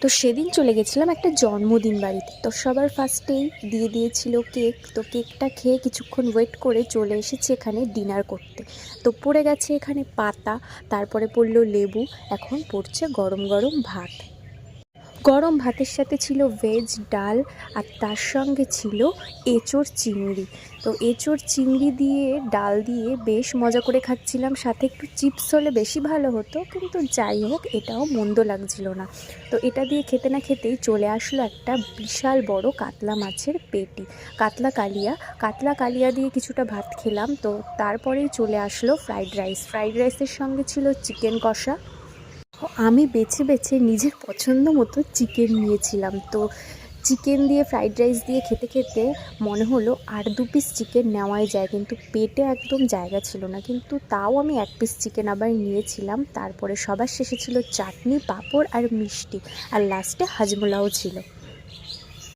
তো সেদিন চলে গেছিলাম একটা জন্মদিন বাড়িতে। তো সবার ফার্স্টেই দিয়ে দিয়েছিল কেক। তো কেকটা খেয়ে কিছুক্ষণ ওয়েট করে চলে এসেছি এখানে ডিনার করতে। তো পড়ে গেছে এখানে পাতা, তারপরে পড়লো লেবু, এখন পড়ছে গরম গরম ভাত। গরম ভাতের সাথে ছিল ভেজ ডাল, আর তার সঙ্গে ছিল এঁচোড় চিংড়ি। তো এঁচোড় চিংড়ি দিয়ে ডাল দিয়ে বেশ মজা করে খাচ্ছিলাম, সাথে একটু চিপস হলে বেশি ভালো হতো, কিন্তু যাই হোক এটাও মন্দ লাগছিল না। তো এটা দিয়ে খেতে না খেতেই চলে আসলো একটা বিশাল বড় কাতলা মাছের পেটি, কাতলা কালিয়া দিয়ে কিছুটা ভাত খেলাম। তো তারপরেই চলে আসলো ফ্রাইড রাইসের সঙ্গে ছিল চিকেন কষা। আমি বেছে বেছে নিজের পছন্দ মতো চিকেন নিয়েছিলাম। তো চিকেন দিয়ে ফ্রাইড রাইস দিয়ে খেতে খেতে মনে হলো আর 2 পিস চিকেন নেওয়াই যায়, কিন্তু পেটে একদম জায়গা ছিল না, কিন্তু তাও আমি 1 পিস চিকেন আবার নিয়েছিলাম। তারপরে সবার শেষে ছিল চাটনি, পাঁপড় আর মিষ্টি, আর লাস্টে হাজমোলাও ছিল।